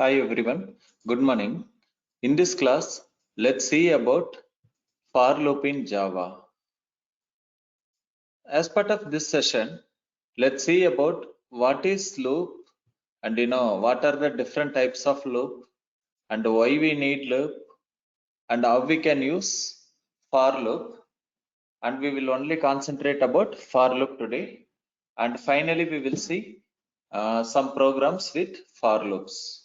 Hi everyone, good morning. In this class, let's see about for loop in Java. As part of this session, let's see about what is loop and what are the different types of loop and why we need loop and how we can use for loop, and we will only concentrate about for loop today, and finally we will see some programs with for loops.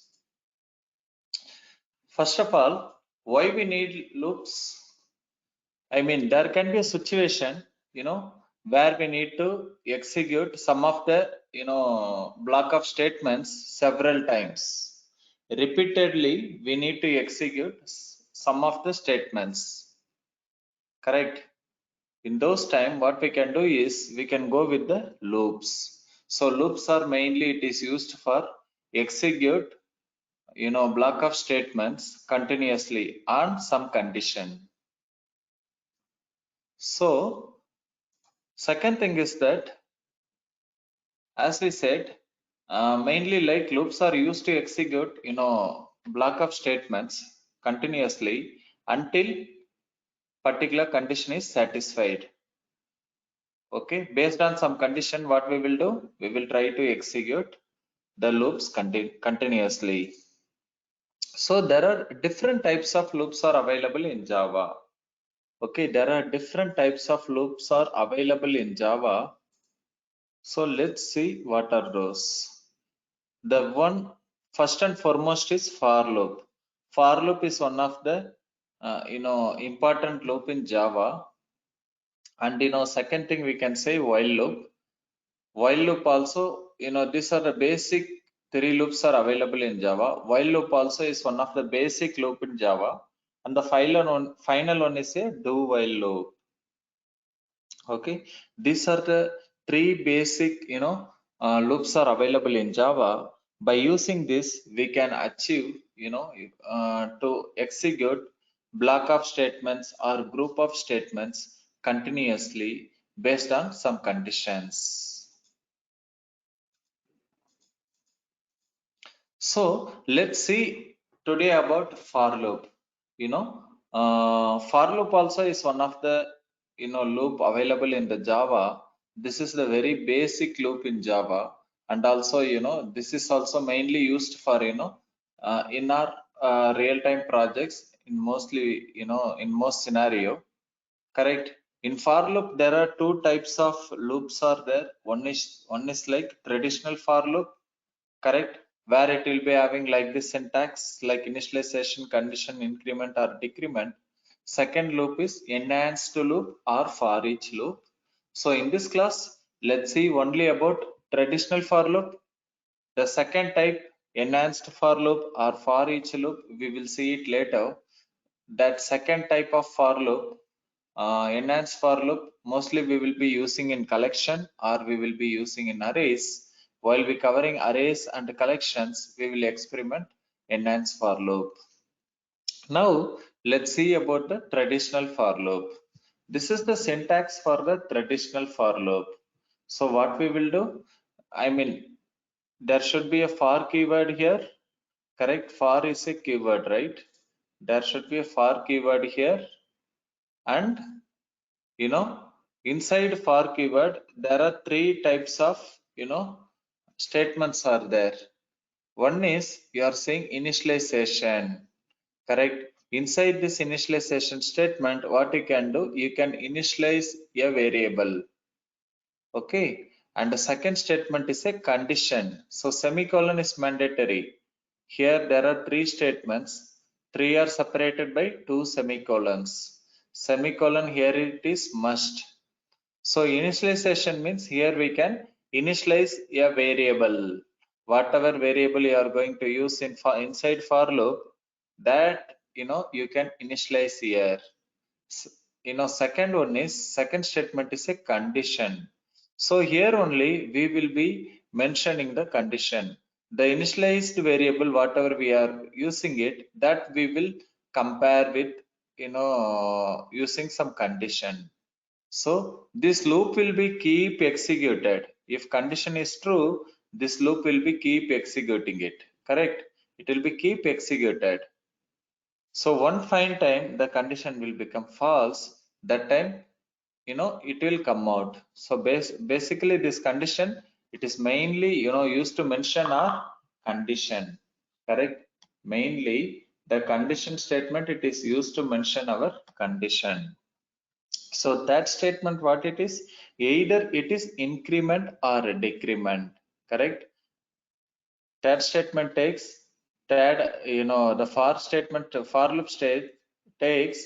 First of all, why we need loops? I mean, there can be a situation, where we need to execute some of the, block of statements several times. Repeatedly, we need to execute some of the statements. Correct? In those time, what we can do is we can go with the loops. So loops are mainly it is used for execute, block of statements continuously on some condition. So second thing is that, as we said, mainly like loops are used to execute, block of statements continuously until particular condition is satisfied. Okay, based on some condition, what we will do? We will try to execute the loops continuously. So there are different types of loops are available in Java. Okay, there are different types of loops are available in Java. So let's see what are those. The one first and foremost is for loop. For loop is one of the important loop in Java. And second thing we can say while loop. While loop also, these are the basic three loops are available in Java. While loop also is one of the basic loop in Java. And the final one is a do while loop. Okay, these are the three basic loops are available in Java. By using this, we can achieve to execute block of statements or group of statements continuously based on some conditions. So let's see today about for loop. For loop also is one of the loop available in the Java. This is the very basic loop in Java, and also this is also mainly used for in our real-time projects in mostly in most scenario. Correct. In for loop there are two types of loops are there. One is like traditional for loop. Correct, where it will be having like this syntax like initialization, condition, increment or decrement. Second loop is enhanced loop or for each loop. So in this class, let's see only about traditional for loop. The second type, enhanced for loop or for each loop, we will see it later. That second type of for loop, enhanced for loop, mostly we will be using in collection or we will be using in arrays. While we covering arrays and collections, we will experiment enhanced for loop. Now let's see about the traditional for loop. This is the syntax for the traditional for loop. So what we will do, I mean, there should be a for keyword here. Correct, for is a keyword, right? There should be a for keyword here, and inside for keyword there are three types of statements are there. One is you are saying initialization. Correct, inside this initialization statement what you can do, you can initialize a variable. Okay, and the second statement is a condition, so semicolon is mandatory. Here there are three statements, three are separated by two semicolons. Semicolon here it is must. So initialization means here we can initialize a variable. Whatever variable you are going to use in inside for loop, that you can initialize here. Second one is second statement is a condition. So here only we will be mentioning the condition. The initialized variable, whatever we are using it, that we will compare with using some condition. So this loop will be keep executed. If condition is true, this loop will be keep executing it. Correct. it will be keep executed. So one fine time the condition will become false. That time, it will come out. So basically this condition, it is mainly used to mention our condition, correct? Mainly the condition statement, it is used to mention our condition. So that statement, what it is, either it is increment or decrement, correct? That statement takes that, the for statement, for loop state takes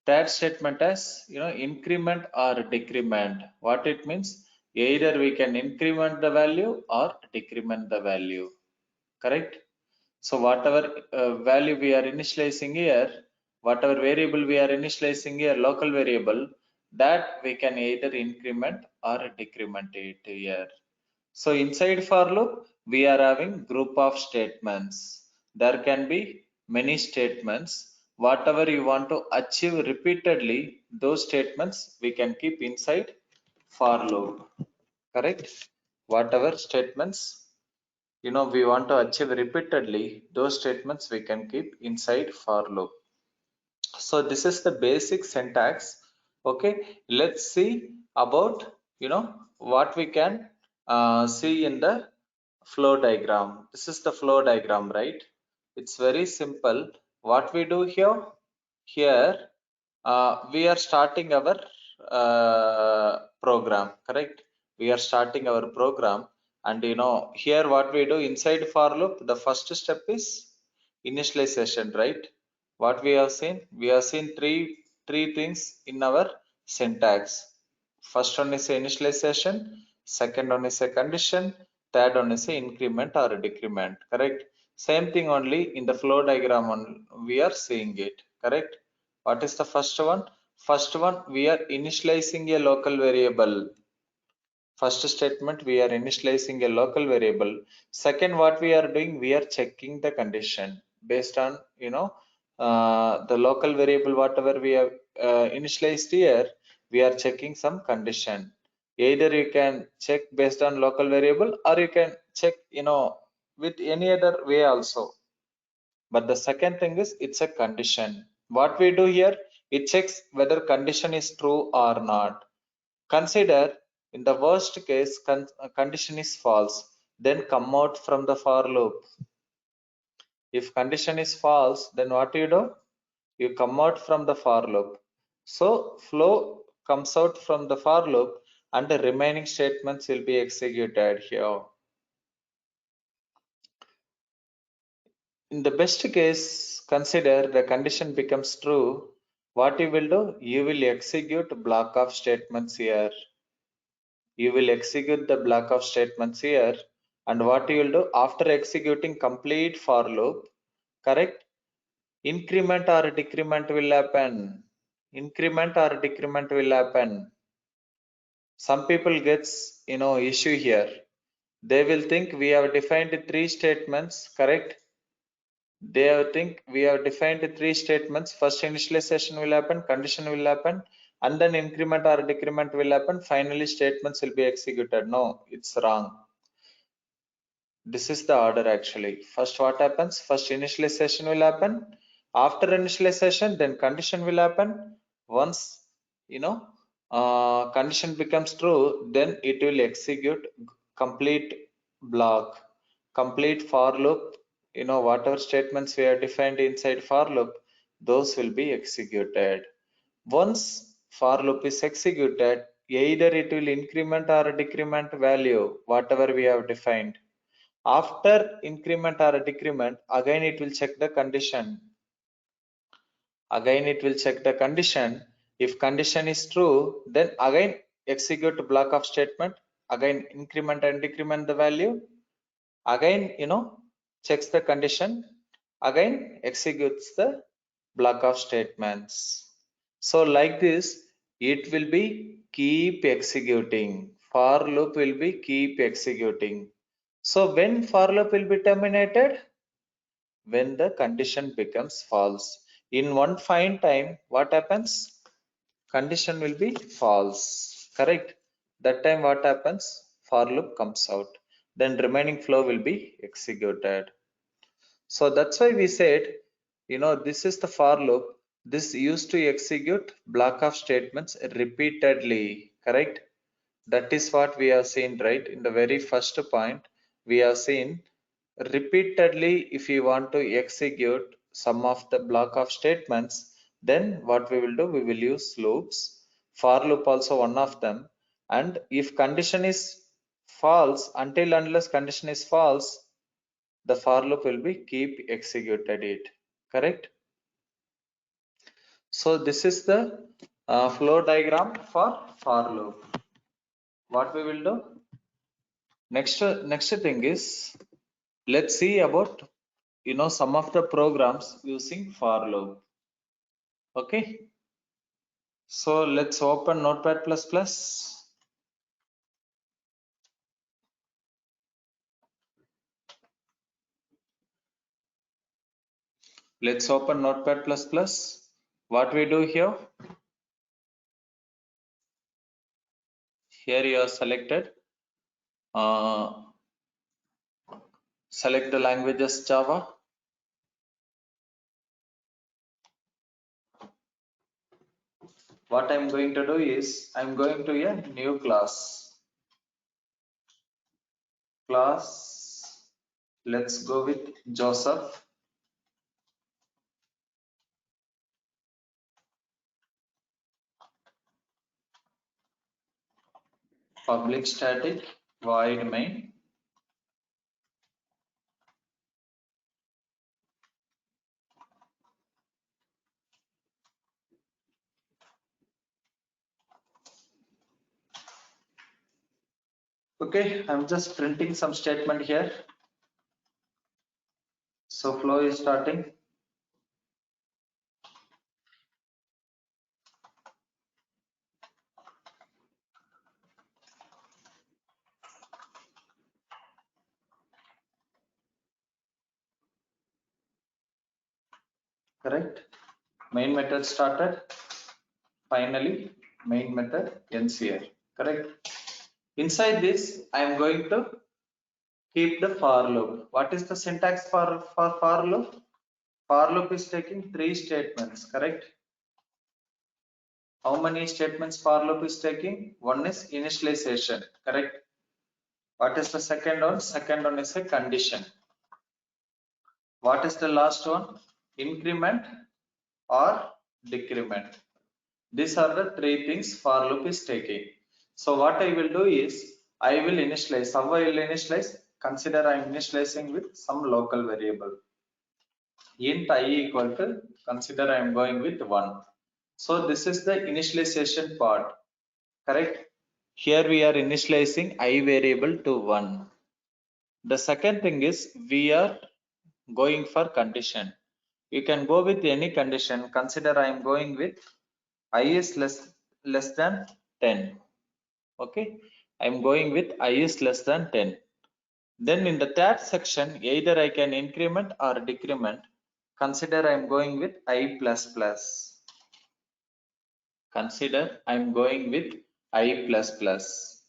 that statement as, increment or decrement. What it means, either we can increment the value or decrement the value, correct? So whatever value we are initializing here, whatever variable we are initializing here, local variable, that we can either increment or decrement it here. So inside for loop, we are having group of statements. There can be many statements. Whatever you want to achieve repeatedly, those statements we can keep inside for loop, correct? Whatever statements we want to achieve repeatedly, those statements we can keep inside for loop. So this is the basic syntax. Okay, let's see about what we can see in the flow diagram. This is the flow diagram, right? It's very simple. What we do here, we are starting our program, correct? We are starting our program, and here what we do inside for loop, the first step is initialization, right? What we have seen, three things in our syntax. First one is initialization, second one is a condition, third one is a increment or a decrement, correct? Same thing only in the flow diagram we are seeing it, correct? What is the first one? First one, we are initializing a local variable. First statement, we are initializing a local variable. Second, what we are doing, we are checking the condition based on the local variable, whatever we have initialized here, we are checking some condition. Either you can check based on local variable, or you can check with any other way also. But the second thing is, it's a condition. What we do here, it checks whether condition is true or not. Consider in the worst case condition is false, then come out from the for loop. If condition is false, then what you do? You come out from the for loop. So flow comes out from the for loop, and the remaining statements will be executed here. In the best case, consider the condition becomes true. What you will do? You will execute block of statements here. You will execute the block of statements here, and what you will do after executing complete for loop, correct? Increment or decrement will happen. Increment or decrement will happen. Some people gets issue here. They will think we have defined three statements, correct? They have think we have defined three statements. First initialization will happen, condition will happen, and then increment or decrement will happen. Finally statements will be executed. No, it's wrong. This is the order actually. First what happens? First initialization will happen. After initialization, then condition will happen. Once condition becomes true, then it will execute complete block, complete for loop. Whatever statements we have defined inside for loop, those will be executed. Once for loop is executed, either it will increment or decrement value, whatever we have defined. After increment or decrement, again it will check the condition. Again it will check the condition. If condition is true, then again execute block of statement. Again increment and decrement the value. Again checks the condition. Again executes the block of statements. So like this, it will be keep executing. For loop will be keep executing. So when for loop will be terminated? When the condition becomes false. In one fine time, what happens? Condition will be false, correct? That time what happens? For loop comes out. Then remaining flow will be executed. So that's why we said, this is the for loop. This used to execute block of statements repeatedly, correct? That is what we have seen, right? In the very first point, we have seen repeatedly, if you want to execute some of the block of statements, then what we will do, we will use loops. For loop also one of them. And if condition is false, until unless condition is false, the for loop will be keep executed it, correct? So this is the flow diagram for loop. What we will do next thing is, let's see about some of the programs using for loop. Okay, so let's open Notepad++. Let's open Notepad++. What we do here, here you are selected, select the languages Java. What I'm going to do is, I'm going to a new class. Let's go with Joseph. Public static void main. Okay, I'm just printing some statement here. So flow is starting. Correct. Main method started. Finally, main method ends here. Correct. Inside this, I am going to keep the for loop. What is the syntax for loop? For loop is taking 3 statements. Correct. How many statements for loop is taking? One is initialization. Correct. What is the second one? Second one is a condition. What is the last one? Increment or decrement. These are the 3 things for loop is taking. So what I will do is, I will initialize. How I will initialize? Consider I am initializing with some local variable. Int I equal to, consider I am going with 1. So this is the initialization part. Correct? Here we are initializing I variable to 1. The second thing is, we are going for condition. You can go with any condition. Consider I am going with I is less than 10. Okay, I'm going with I is less than 10. Then in the third section, either I can increment or decrement. Consider I'm going with I plus plus. Consider I'm going with I plus plus.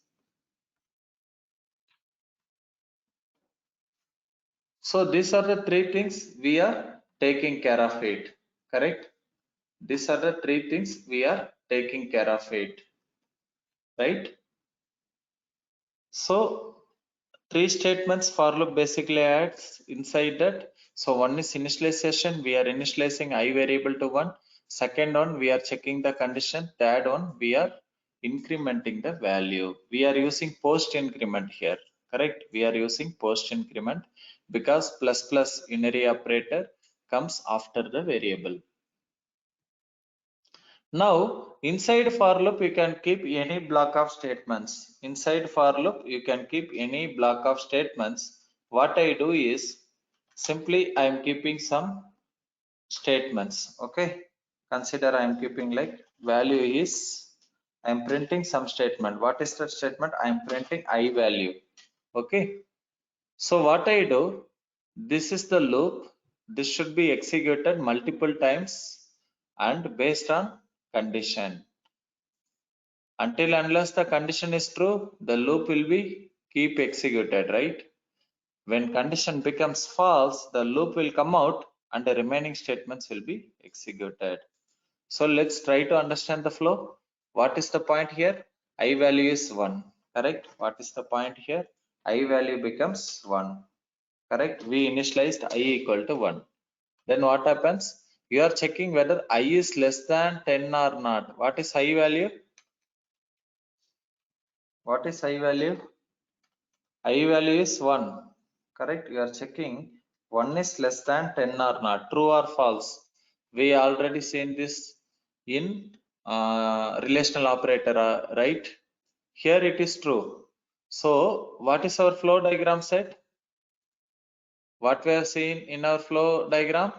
So these are the 3 things we are taking care of it. Correct? These are the 3 things we are taking care of it. Right? So 3 statements for loop basically acts inside that. So one is initialization, we are initializing I variable to 1. Second one, we are checking the condition. Third one, we are incrementing the value. We are using post increment here, correct? We are using post increment because plus plus unary operator comes after the variable. Now, inside for loop, you can keep any block of statements. Inside for loop, you can keep any block of statements. What I do is, simply I am keeping some statements. Okay. Consider I am keeping like value is, I am printing some statement. What is that statement? I am printing I value. Okay. So what I do, this is the loop. This should be executed multiple times and based on condition. Until unless the condition is true, the loop will be keep executed, right? When condition becomes false, the loop will come out and the remaining statements will be executed. So let's try to understand the flow. What is the point here? I value is 1, correct? What is the point here? I value becomes 1, correct? We initialized I equal to 1. Then what happens? You are checking whether I is less than 10 or not. What is I value? What is I value? I value is 1, correct? You are checking 1 is less than 10 or not, true or false. We already seen this in relational operator, right? Here it is true. So what is our flow diagram said? What we have seen in our flow diagram?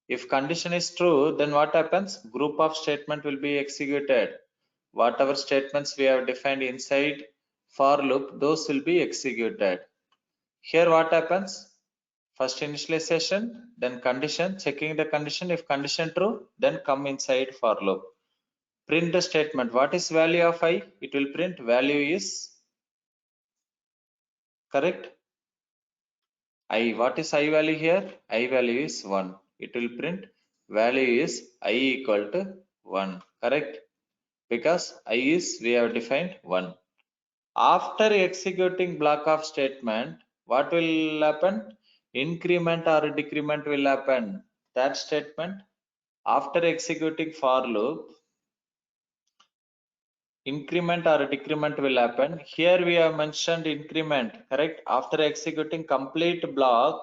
If condition is true, then what happens? Group of statement will be executed. Whatever statements we have defined inside for loop, those will be executed. Here what happens? First initialization, then condition, checking the condition. If condition true, then come inside for loop. Print the statement. What is value of I? It will print value is, correct? I, what is I value here? I value is 1. It will print value is I equal to 1, correct? Because I is, we have defined 1. After executing block of statement, what will happen? Increment or decrement will happen. That statement, after executing for loop, increment or decrement will happen. Here we have mentioned increment, correct? After executing complete block,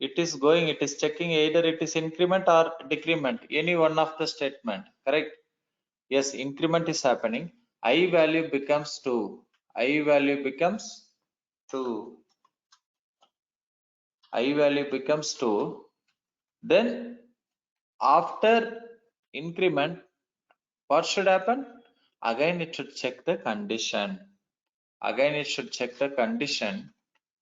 it is going, it is checking either it is increment or decrement, any one of the statement, correct? Yes, increment is happening. I value becomes 2. I value becomes 2. I value becomes 2. Then after increment, what should happen? Again it should check the condition. Again it should check the condition.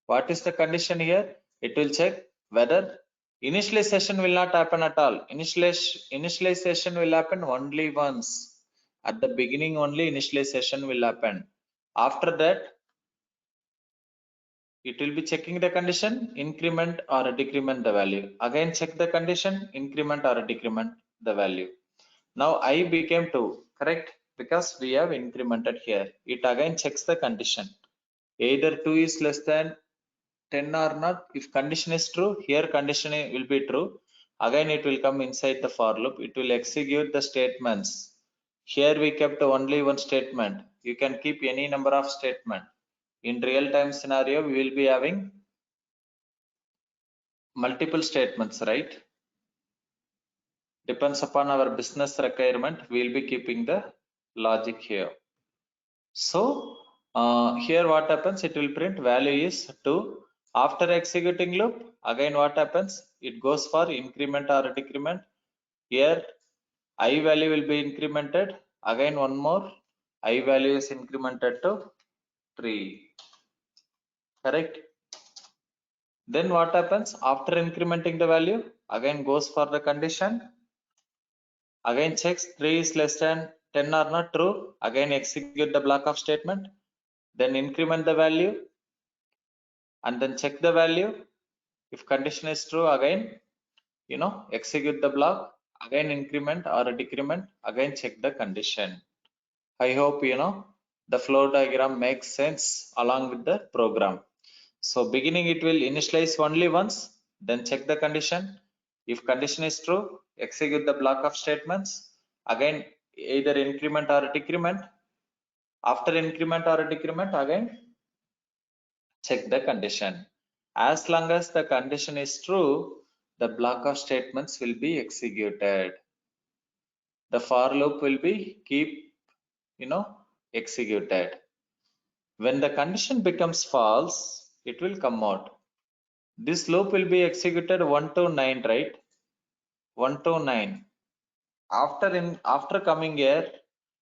What is the condition here? It will check whether initialization will not happen at all. Initialization will happen only once. At the beginning only initialization will happen. After that, it will be checking the condition, increment or decrement the value. Again check the condition, increment or decrement the value. Now I became 2, correct? Because we have incremented here. It again checks the condition. Either 2 is less than 10 or not. If condition is true, here condition will be true. Again it will come inside the for loop. It will execute the statements. Here we kept only one statement. You can keep any number of statement. In real time scenario, we will be having multiple statements, right? Depends upon our business requirement, we will be keeping the logic here. So here what happens? It will print value is 2. After executing loop, again what happens? It goes for increment or decrement. Here I value will be incremented. Again one more. I value is incremented to 3. Correct? Then what happens? After incrementing the value, again goes for the condition. Again checks 3 is less than 10 or not true. Again execute the block of statement. Then increment the value and then check the value. If condition is true, again execute the block, again increment or decrement, again check the condition. I hope the flow diagram makes sense along with the program. So beginning it will initialize only once, then check the condition. If condition is true, execute the block of statements, again either increment or decrement. After increment or decrement, again check the condition. As long as the condition is true, the block of statements will be executed. The for loop will be keep executed. When the condition becomes false, it will come out. This loop will be executed 1 to 9, right? 1 to 9. After coming here,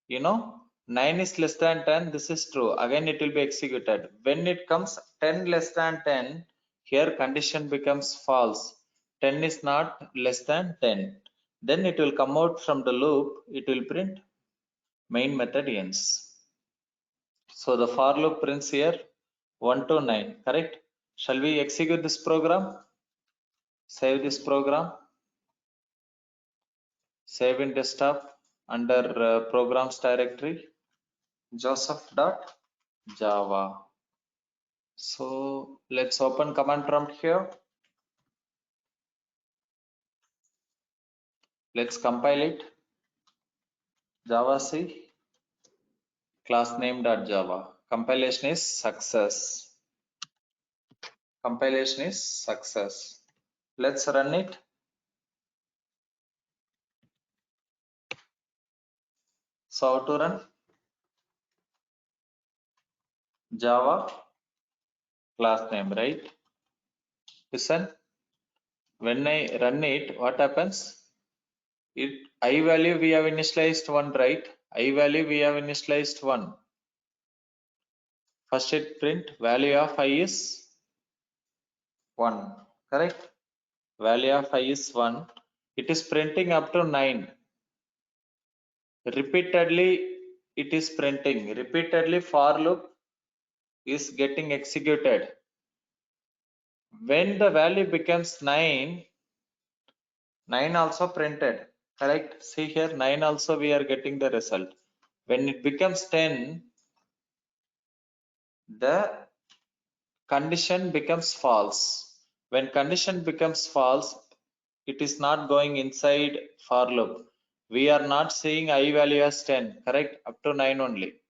9 is less than 10. This is true. Again, it will be executed. When it comes 10 less than 10, here condition becomes false. 10 is not less than 10. Then it will come out from the loop. It will print main method ends. So the for loop prints here 1 to 9, correct? Shall we execute this program? Save this program. Save in desktop under programs directory, joseph.java. So let's open command prompt here. Let's compile it. Javac class name.java. Compilation is success. Compilation is success. Let's run it. So how to run? Java class name, right? Listen, when I run it, what happens? It I value we have initialized 1, right? I value we have initialized 1. First it print value of I is 1, correct? Value of I is 1. It is printing up to 9. Repeatedly it is printing. Repeatedly for loop is getting executed. When the value becomes 9, 9 also printed, correct? See here, 9 also we are getting the result. When it becomes 10, the condition becomes false. When condition becomes false, it is not going inside for loop. We are not seeing I value as 10, correct? Up to 9 only.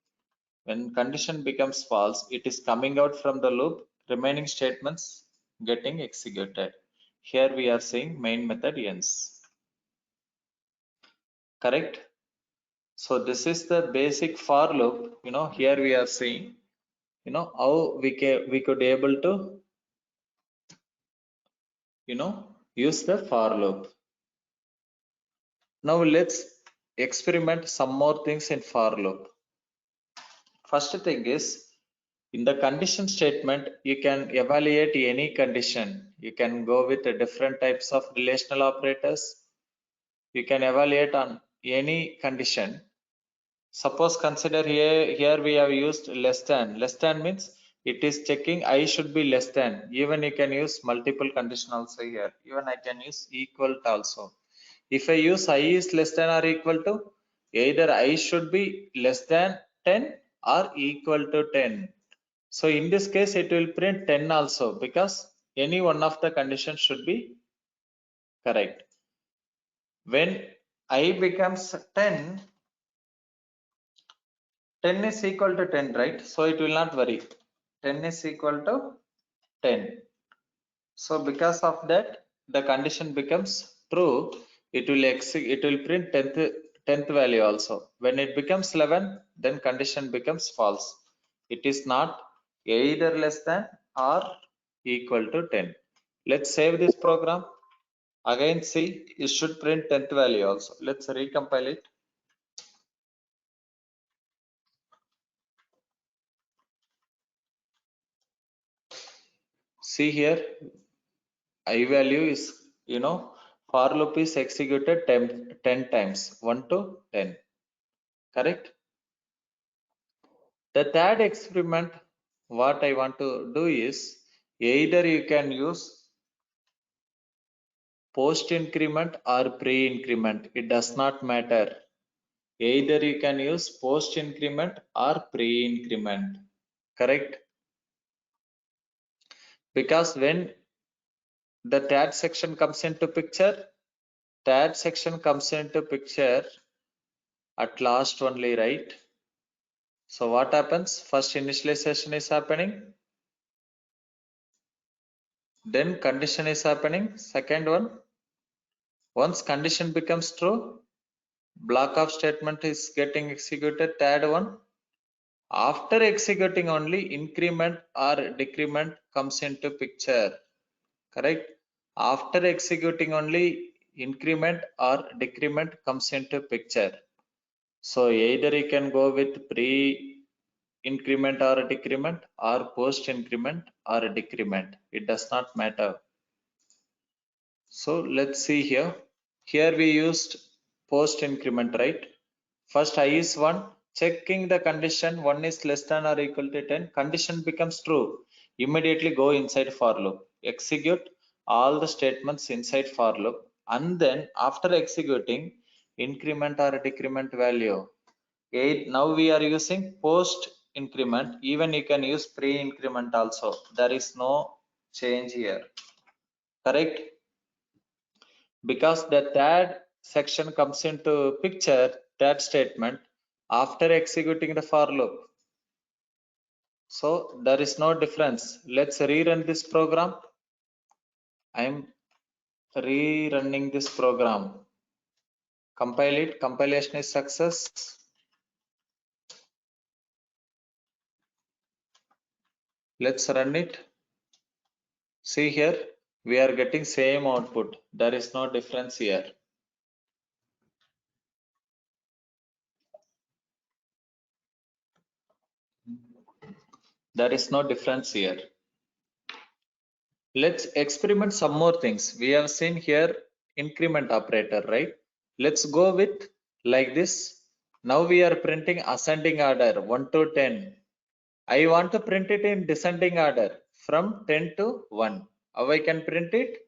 When condition becomes false, it is coming out from the loop, remaining statements getting executed. Here we are seeing main method ends, correct? So this is the basic for loop. Here we are seeing how we could able to use the for loop. Now let's experiment some more things in for loop. First thing is, in the condition statement, you can evaluate any condition. You can go with the different types of relational operators. You can evaluate on any condition. Suppose consider here we have used less than. Less than means it is checking I should be less than. Even you can use multiple condition also here. Even I can use equal to also. If I use I is less than or equal to, either I should be less than 10 or equal to 10. So in this case, it will print 10 also, because any one of the conditions should be correct. When I becomes 10, 10 is equal to 10, right? So it will not worry. 10 is equal to 10. So because of that, the condition becomes true. It will print 10th value also. When it becomes 11, then condition becomes false. It is not either less than or equal to 10. Let's save this program. Again, see, it should print 10th value also. Let's recompile it. See here, I value is, for loop is executed 10 times, 1 to 10, correct? The third experiment, what I want to do is, either you can use post increment or pre increment. It does not matter. Either you can use post increment or pre increment, correct? Because when the tag section comes into picture, at last only, right? So what happens? First initialization is happening, then condition is happening. Second one, once condition becomes true, block of statement is getting executed. Third one, after executing only increment or decrement comes into picture, correct? After executing only increment or decrement comes into picture. So either you can go with pre increment or decrement, or post increment or decrement. It does not matter. So let's see here. Here we used post increment, right? First I is 1, checking the condition 1 is less than or equal to 10. Condition becomes true. immediately go inside for loop, execute all the statements inside for loop, and then after executing, increment or decrement value. Now we are using post increment. Even you can use pre increment also. There is no change here, correct? Because the third section comes into picture, that statement after executing the for loop. So there is no difference. Let's rerun this program. I'm rerunning this program. Compile it. Compilation is success. Let's run it. See here, we are getting same output. There is no difference here. There is no difference here. Let's experiment some more things. We have seen here increment operator, right? Let's go with like this. Now we are printing ascending order 1 to 10. I want to print it in descending order from 10 to 1. How I can print it?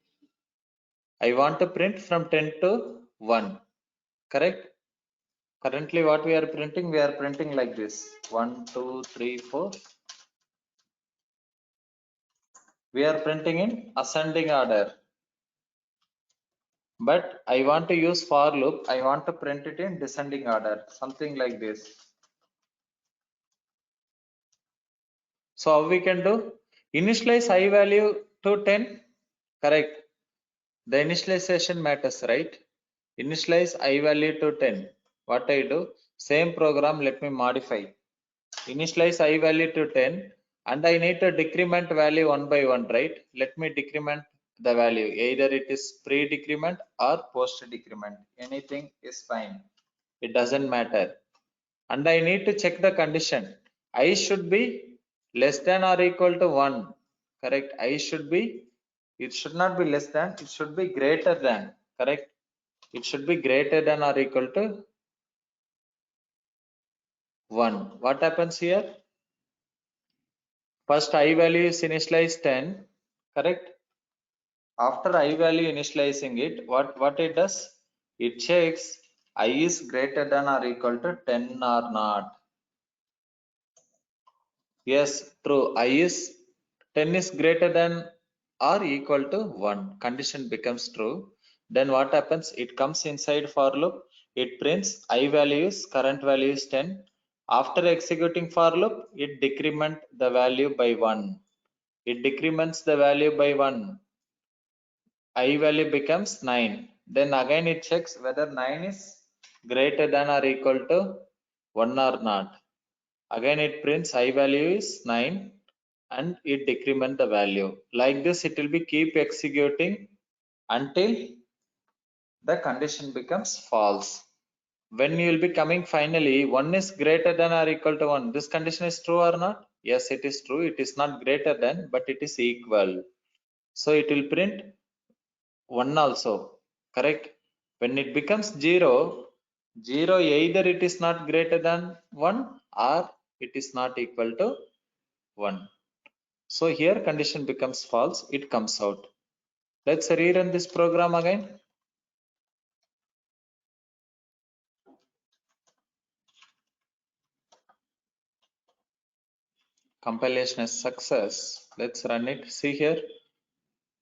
I want to print from 10 to 1. Correct? Currently what we are printing like this. 1, 2, 3, 4. We are printing in ascending order. But I want to use for loop. I want to print it in descending order, something like this. So how we can do? Initialize I value to 10. Correct. The initialization matters, right? Initialize I value to 10. What I do? Same program, let me modify. Initialize I value to 10 and I need to decrement value one by one, right? Let me decrement the value. Either it is pre-decrement or post-decrement. Anything is fine. It doesn't matter. And I need to check the condition. I should be less than or equal to 1. Correct. I should be, it should not be less than, it should be greater than. Correct. It should be greater than or equal to 1. What happens here? First I value is initialized 10. Correct. After I value initializing it, what it does? It checks I is greater than or equal to 10 or not. Yes, true. I is 10 is greater than or equal to 1. Condition becomes true. Then what happens? It comes inside for loop. It prints I value is current value is 10. After executing for loop, it decrement the value by 1. It decrements the value by 1. I value becomes 9. Then again it checks whether 9 is greater than or equal to 1 or not. Again it prints I value is 9 and it decrement the value. Like this it will be keep executing until the condition becomes false. When you will be coming finally 1 is greater than or equal to 1. This condition is true or not? Yes, it is true. It is not greater than, but it is equal. So it will print 1 also. Correct? When it becomes 0, 0 either it is not greater than 1 or it is not equal to 1. So here condition becomes false, it comes out. Let's rerun this program again. Compilation is success. Let's run it. See here,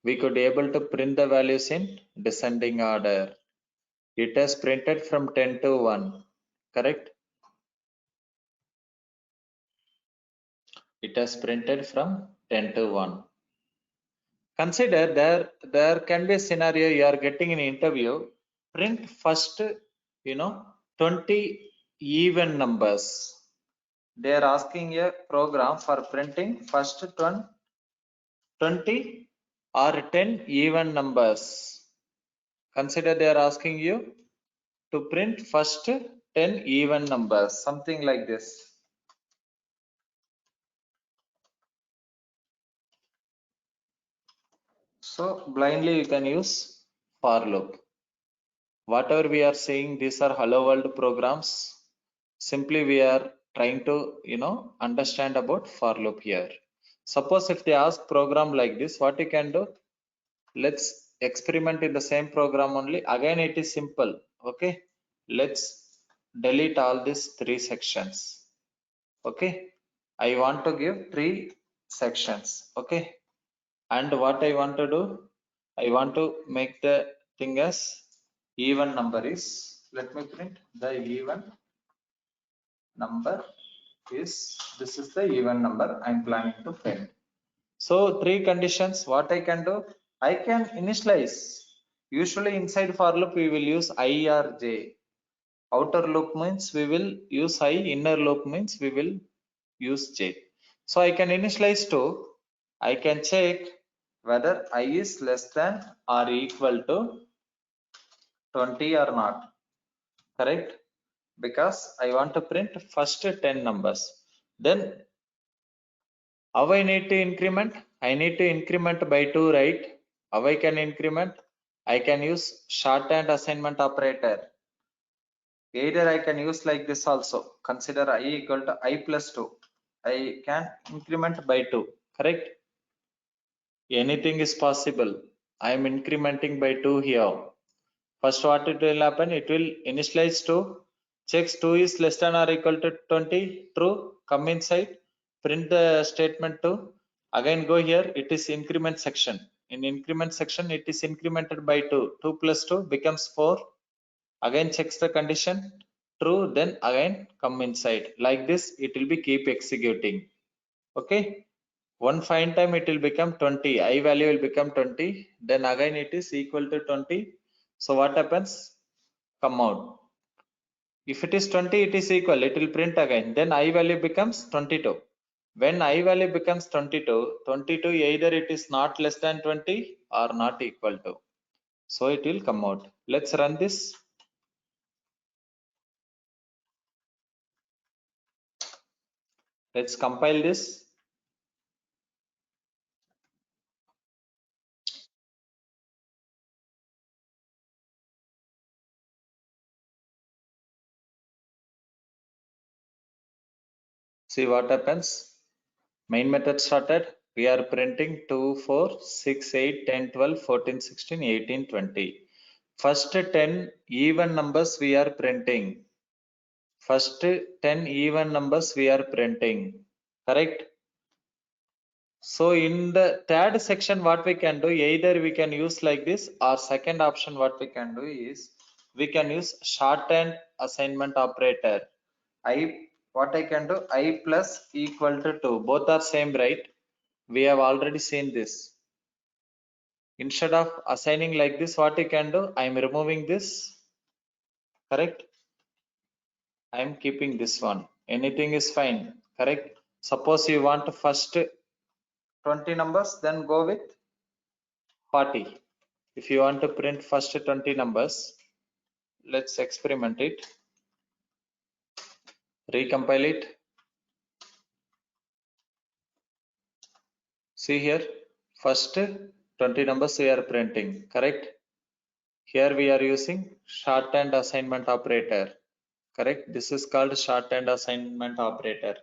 we could able to print the values in descending order. It has printed from 10 to 1, correct? It has printed from 10 to 1. Consider there can be a scenario you are getting an interview. Print first, 20 even numbers. They are asking a program for printing first 20 or 10 even numbers. Consider they are asking you to print first 10 even numbers, something like this. So blindly you can use for loop. Whatever we are saying, these are hello world programs. Simply we are trying to understand about for loop here. Suppose if they ask program like this, what you can do? Let's experiment in the same program only. Again, it is simple. Okay. Let's delete all these 3 sections. Okay. I want to give 3 sections. Okay. And what I want to do? I want to make the thing as even number is. Let me print the even number is. This is the even number I'm planning to print. So 3 conditions, what I can do? I can initialize. Usually inside for loop we will use I or j. Outer loop means we will use I, inner loop means we will use j. So I can initialize to, I can check whether I is less than or equal to 20 or not. Correct? Because I want to print first 10 numbers. Then how I need to increment? I need to increment by 2, right? How I can increment? I can use shorthand assignment operator. Either I can use like this also. Consider I equal to I plus 2. I can increment by 2. Correct? Anything is possible. I am incrementing by 2 here. First, what it will happen? It will initialize to checks 2 is less than or equal to 20. True. Come inside. Print the statement 2. Again go here. It is increment section. In increment section, it is incremented by 2. 2 plus 2 becomes 4. Again checks the condition. True. Then again come inside. Like this, it will be keep executing. Okay. One fine time it will become 20. I value will become 20. Then again it is equal to 20. So what happens? Come out. If it is 20, it is equal. It will print again. Then I value becomes 22. When I value becomes 22, 22 either it is not less than 20 or not equal to. So it will come out. Let's run this. Let's compile this. See what happens. Main method started. We are printing 2, 4, 6, 8, 10, 12, 14, 16, 18, 20. First 10 even numbers we are printing. First 10 even numbers we are printing. Correct? So in the third section, what we can do, either we can use like this, or second option what we can do is we can use shorthand assignment operator. What I can do, I plus equal to 2. Both are same, right? We have already seen this. Instead of assigning like this, what you can do, I am removing this. Correct? I am keeping this one. Anything is fine. Correct? Suppose you want first 20 numbers, then go with 40. If you want to print first 20 numbers, let's experiment it. Recompile it. See here, first 20 numbers we are printing. Correct? Here we are using shorthand assignment operator. Correct? This is called shorthand assignment operator.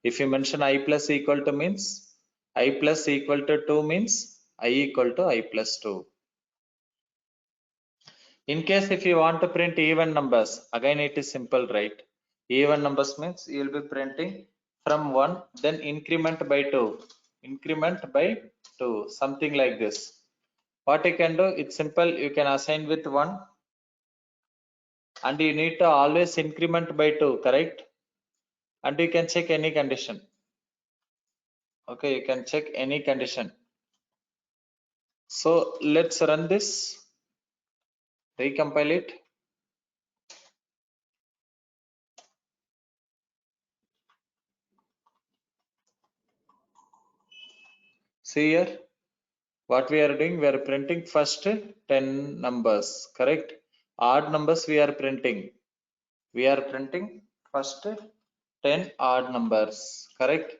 If you mention I plus equal to means I plus equal to 2 means I equal to I plus 2. In case if you want to print even numbers, again it is simple, right? Even numbers means you will be printing from 1, then increment by 2. Increment by 2, something like this. What you can do, it's simple. You can assign with 1 and you need to always increment by 2, correct? And you can check any condition. Okay, you can check any condition. So let's run this, recompile it. See here, what we are doing, we are printing first 10 numbers, correct? Odd numbers we are printing. We are printing first 10 odd numbers, correct?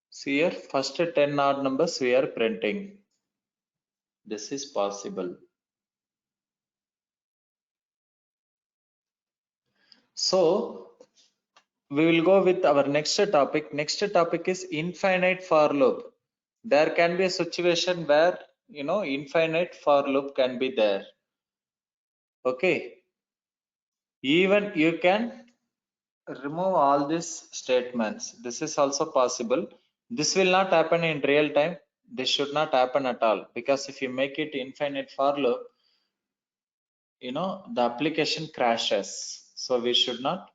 See here, first 10 odd numbers we are printing. This is possible. So we will go with our next topic. Next topic is infinite for loop. There can be a situation where, infinite for loop can be there. Okay, even you can remove all these statements. This is also possible. This will not happen in real time. This should not happen at all, because if you make it infinite for loop, the application crashes. So we should not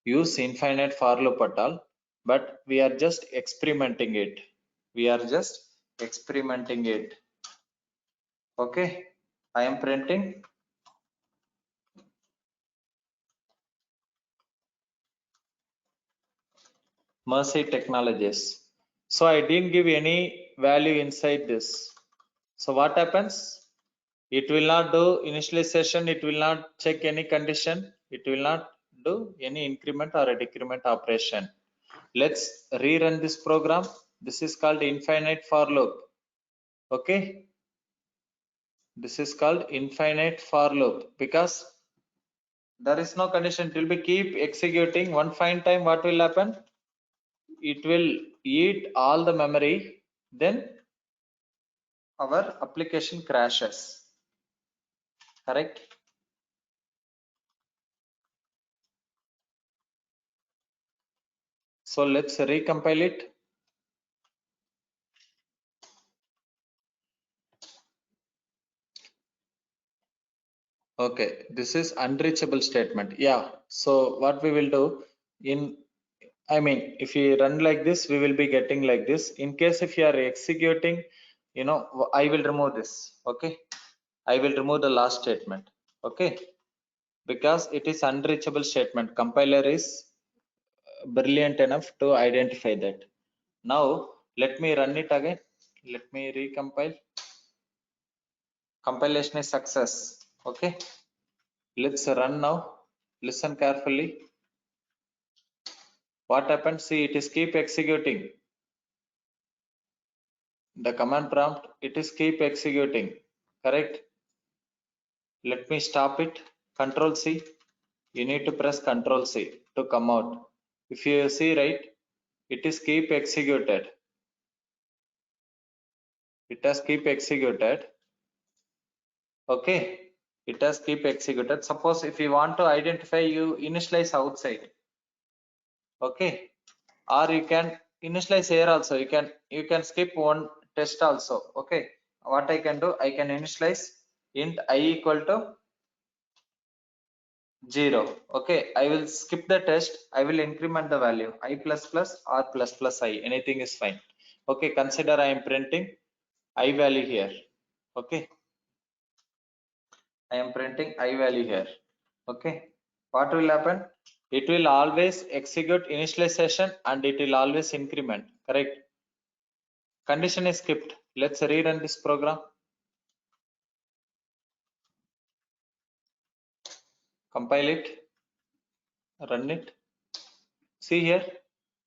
use infinite for loop at all, but we are just experimenting it. We are just experimenting it. Okay, I am printing. Mercy Technologies. So I didn't give any value inside this. So what happens? It will not do initialization. It will not check any condition. It will not do any increment or a decrement operation. Let's rerun this program. This is called infinite for loop. Okay, this is called infinite for loop because there is no condition. It will be keep executing. One fine time, what will happen? It will eat all the memory, then our application crashes. Correct? So let's recompile it. Okay, this is unreachable statement. Yeah, so what we will do if you run like this, we will be getting like this. In case if you are executing, I will remove this. Okay, I will remove the last statement. Okay, because it is unreachable statement. Compiler is brilliant enough to identify that. Now let me run it again. Let me recompile. Compilation is success. Okay, let's run now. Listen carefully. What happened? See, it is keep executing. The command prompt, it is keep executing. Correct? Let me stop it. Control C. You need to press Control C to come out. If you see right, it is keep executed. It has keep executed. Okay, it has keep executed. Suppose if you want to identify, you initialize outside. Okay, or you can initialize here also. You can skip one test also. Okay, what I can do, I can initialize int I equal to 0. Okay, I will skip the test. I will increment the value I plus plus or plus plus I. Anything is fine. Okay, consider I am printing I value here. Okay, I am printing I value here. Okay, what will happen? It will always execute initialization and it will always increment. Correct? Condition is skipped. Let's rerun this program. Compile it. Run it. See here.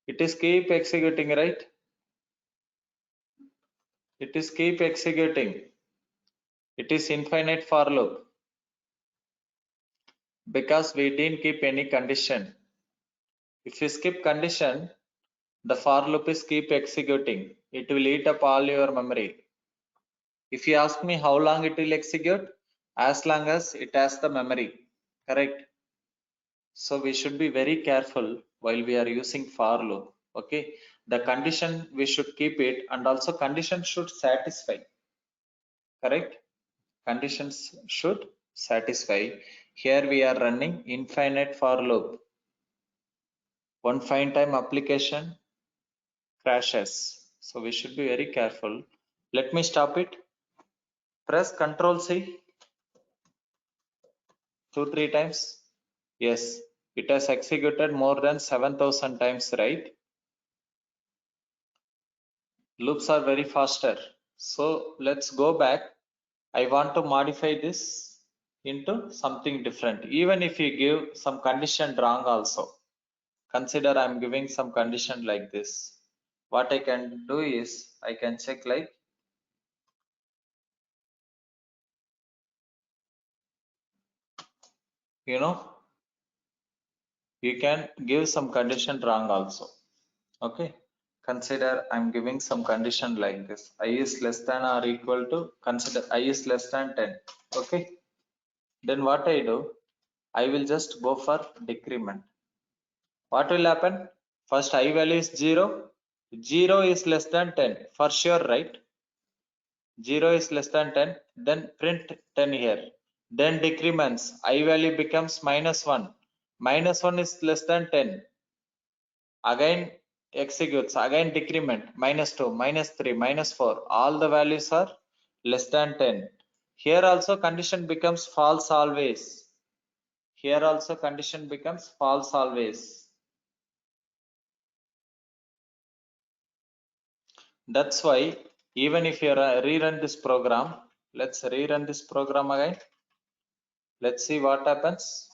It is keep executing, right? It is keep executing. It is infinite for loop because we didn't keep any condition. If you skip condition, the for loop is keep executing. It will eat up all your memory. If you ask me how long it will execute, as long as it has the memory. Correct? So we should be very careful while we are using for loop. Okay, the condition we should keep it, and also condition should satisfy. Correct? Conditions should satisfy. Here we are running infinite for loop. One fine time application crashes. So we should be very careful. Let me stop it. Press Ctrl C 2-3 times. Yes, it has executed more than 7,000 times, right? Loops are very faster. So let's go back. I want to modify this into something different. Even if you give some condition wrong also. Consider I'm giving some condition like this. What I can do is I can check like, you know, You can give some condition wrong also. Okay. Consider I'm giving some condition like this. I is less than or equal to, consider I is less than 10. Okay. Then what I do, I will just go for decrement. What will happen? First I value is 0. 0 is less than 10 for sure, right? 0 is less than 10, then print 10 here. Then decrements, I value becomes -1. -1 is less than 10. Again executes, again decrement, -2, -3, -4. All the values are less than 10. Here also condition becomes false always. Here also condition becomes false always. That's why even if you rerun this program, let's rerun this program again. Let's see what happens.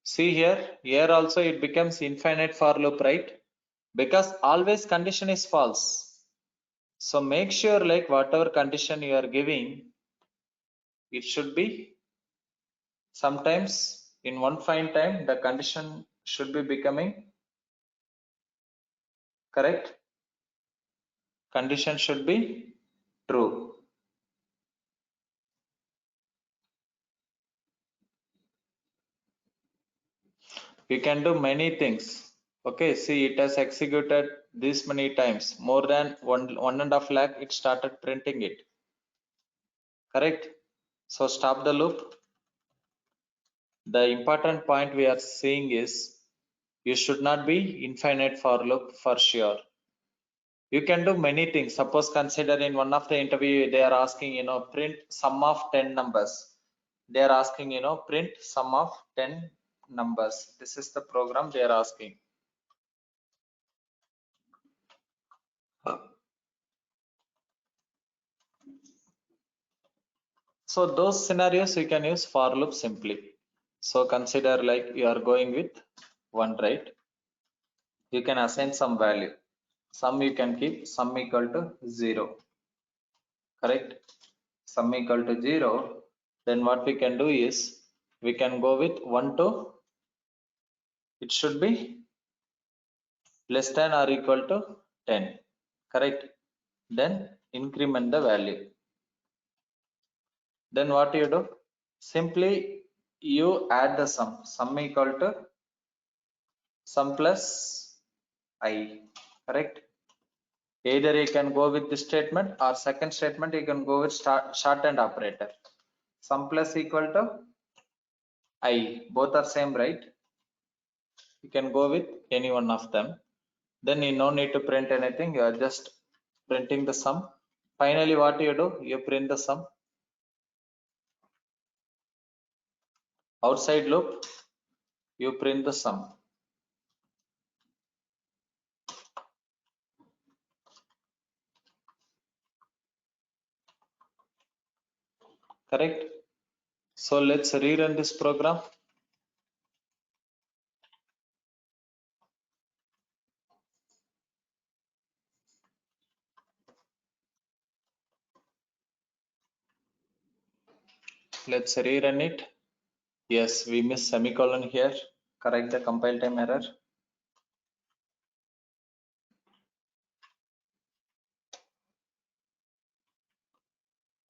See here also it becomes infinite for loop, right? Because always condition is false. So make sure like whatever condition you are giving, it should be sometimes in one fine time the condition should be becoming correct. Condition should be true. You can do many things. Okay, see it has executed this many times, more than 1.5 lakh it started printing it, correct? So stop the loop. The important point we are seeing is you should not be infinite for loop for sure. You can do many things. Suppose consider in one of the interview they are asking, print sum of 10 numbers. They are asking, print sum of 10 numbers. This is the program they are asking. So those scenarios you can use for loop simply. So consider like you are going with 1, right? You can assign some value. Sum you can keep sum equal to 0. Correct? Sum equal to 0. Then what we can do is we can go with 1 to, it should be less than or equal to 10. Correct? Then increment the value. Then what you do? Simply you add the sum. Sum equal to sum plus I. Correct? Either you can go with this statement or second statement you can go with shorthand operator. Sum plus equal to I. Both are same, right? You can go with any one of them. Then you no need to print anything. You are just printing the sum. Finally, what you do? You print the sum. Outside loop, you print the sum. Correct? So let's rerun this program. Let's rerun it. Yes, we missed semicolon here. Correct the compile time error.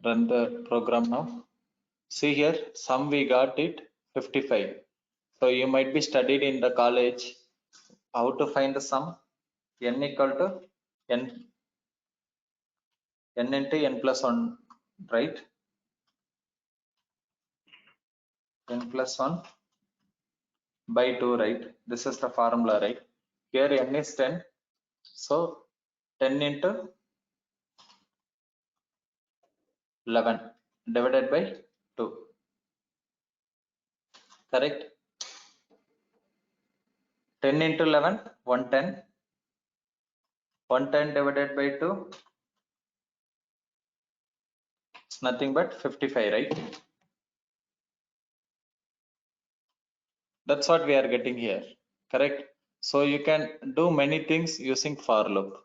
Run the program now. See here, sum we got it 55. So you might be studied in the college how to find the sum. N equal to n into n plus 1, right? N plus 1 by 2, right? This is the formula, right? Here n is 10. So 10 into 11 divided by 2. Correct? 10 into 11, 110. 110 divided by 2. It's nothing but 55, right? That's what we are getting here. Correct? So you can do many things using for loop.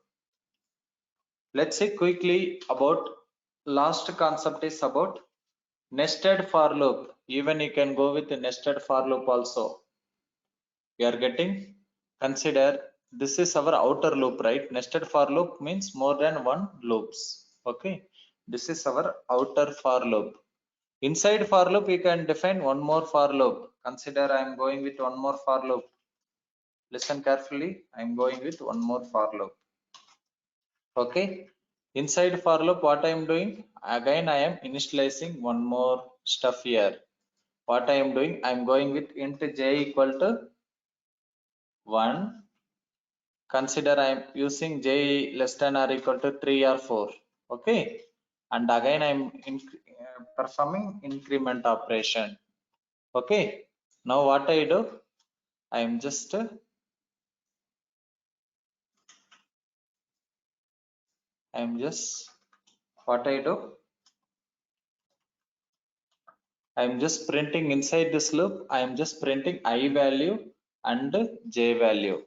Let's see quickly about last concept is about nested for loop. Even you can go with the nested for loop also. We are getting, consider this is our outer loop, right? Nested for loop means more than one loops. Okay, this is our outer for loop. Inside for loop, you can define one more for loop. Consider I am going with one more for loop. Listen carefully. I am going with one more for loop. Okay. Inside for loop, what I am doing? Again, I am initializing one more stuff here. What I am doing? I am going with int j equal to 1. Consider I am using j less than or equal to 3 or 4. Okay. And again, I am performing increment operation. Okay. Now what I do? I am just what I do? I am just printing inside this loop. I am just printing I value and j value.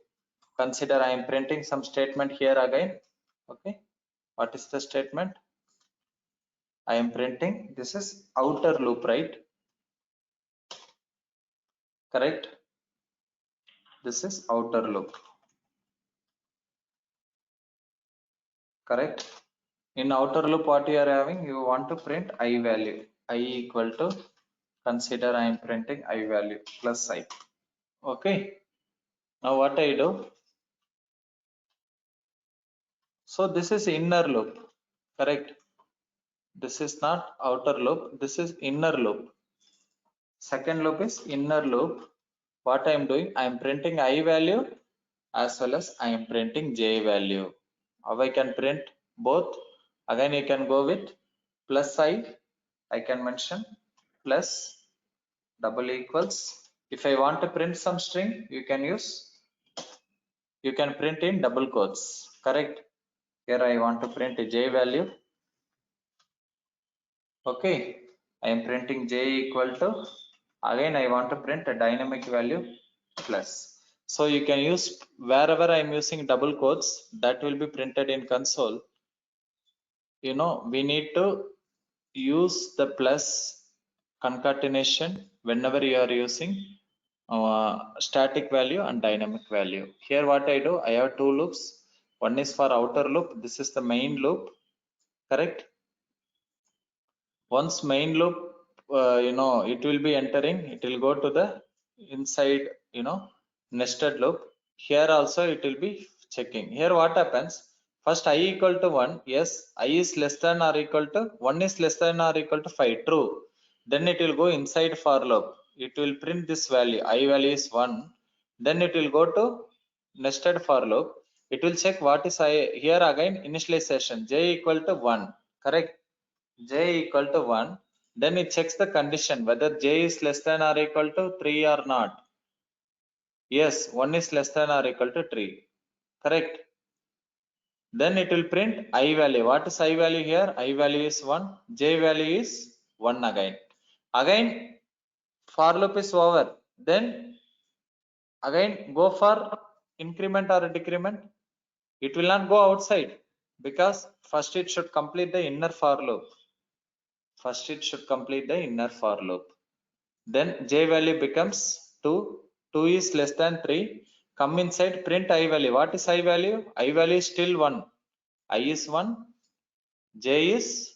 Consider I am printing some statement here again. Okay. What is the statement? I am printing. This is outer loop, right? Correct. This is outer loop. Correct. In outer loop, what you are having? You want to print I value. I equal to, consider I am printing I value plus I. Okay. Now what I do? So this is inner loop. Correct. This is not outer loop. This is inner loop. Second loop is inner loop. What I am doing? I am printing I value as well as I am printing j value. How I can print both? Again, you can go with plus I can mention plus double equals. If I want to print some string, you can print in double quotes. Correct. Here I want to print a j value. Okay. I am printing j equal to, again I want to print a dynamic value plus. So you can use wherever I am using double quotes, that will be printed in console. You know, we need to use the plus concatenation whenever you are using static value and dynamic value. Here what I do, I have two loops. One is for outer loop. This is the main loop. Correct. Once main loop, it will be entering, it will go to the inside, nested loop. Here also it will be checking. Here what happens? First I equal to 1. Yes, I is less than or equal to 1 is less than or equal to 5. True. Then it will go inside for loop. It will print this value. I value is 1. Then it will go to nested for loop. It will check what is I. Here again initialization j equal to 1. Correct. J equal to 1, then it checks the condition whether j is less than or equal to 3 or not. Yes, 1 is less than or equal to 3. Correct. Then it will print I value. What is I value here? I value is 1. J value is 1 again. Again, for loop is over. Then again go for increment or decrement. It will not go outside because first it should complete the inner for loop. First it should complete the inner for loop. Then j value becomes 2. 2 is less than 3. Come inside, print I value. What is I value? I value is still 1. I is 1. J is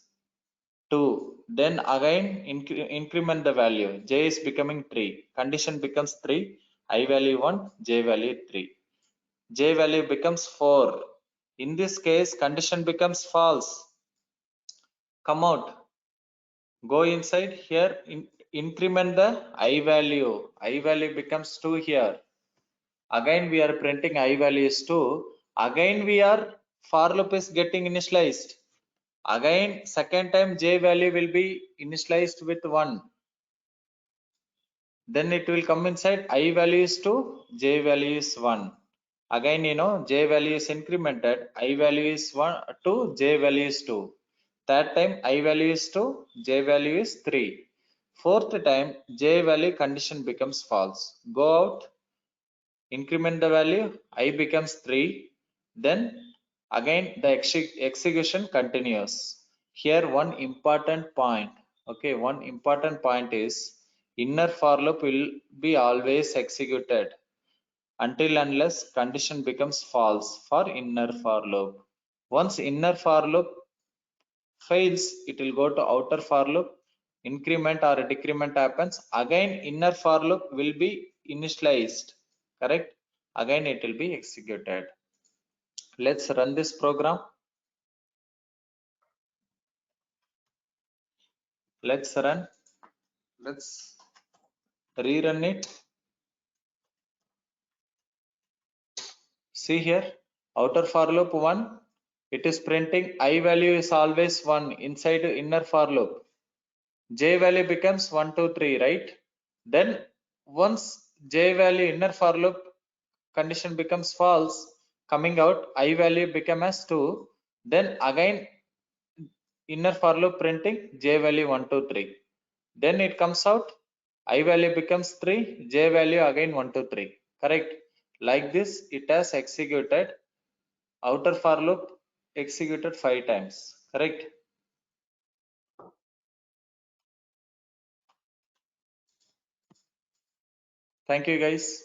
2. Then again increment the value. J is becoming 3. Condition becomes 3. I value 1. J value 3. J value becomes 4. In this case, condition becomes false. Come out. Go inside here, increment the I value. I value becomes 2 here. Again we are printing I value is 2. Again we are for loop is getting initialized. Again second time j value will be initialized with 1. Then it will come inside I value is 2, j value is 1. Again j value is incremented. I value is 1, 2, j value is 2. That time I value is 2, j value is 3. Fourth time j value condition becomes false. Go out, increment the value, I becomes 3. Then again the execution continues. Here one important point, okay, one important point is inner for loop will be always executed until unless condition becomes false for inner for loop. Once inner for loop fails, it will go to outer for loop. Increment or decrement happens, again inner for loop will be initialized, correct? Again it will be executed. Let's run this program. Let's rerun it. See here, outer for loop 1, it is printing I value is always 1 inside inner for loop. J value becomes 1 2 3, right? Then once J value inner for loop condition becomes false, coming out I value become as 2, then again inner for loop printing J value 1 2 3, then it comes out I value becomes 3, J value again 1 2 3, correct? Like this it has executed outer for loop, executed 5 times, correct? Thank you guys.